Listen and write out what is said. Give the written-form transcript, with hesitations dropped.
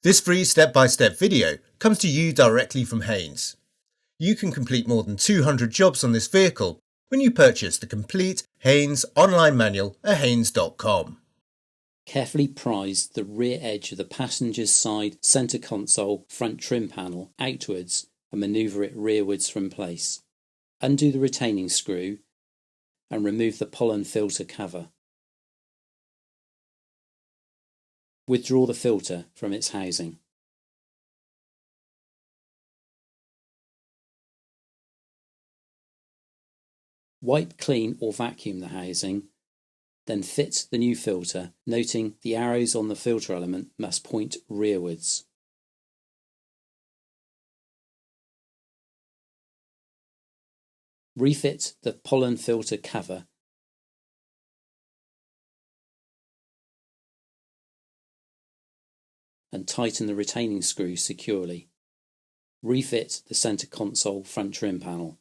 This free step-by-step video comes to you directly from Haynes. You can complete more than 200 jobs on this vehicle when you purchase the complete Haynes online manual at haynes.com. Carefully prise the rear edge of the passenger's side centre console front trim panel outwards and manoeuvre it rearwards from place. Undo the retaining screw and remove the pollen filter cover. Withdraw the filter from its housing. Wipe clean or vacuum the housing, then fit the new filter, noting the arrows on the filter element must point rearwards. Refit the pollen filter cover and tighten the retaining screw securely. Refit the centre console front trim panel.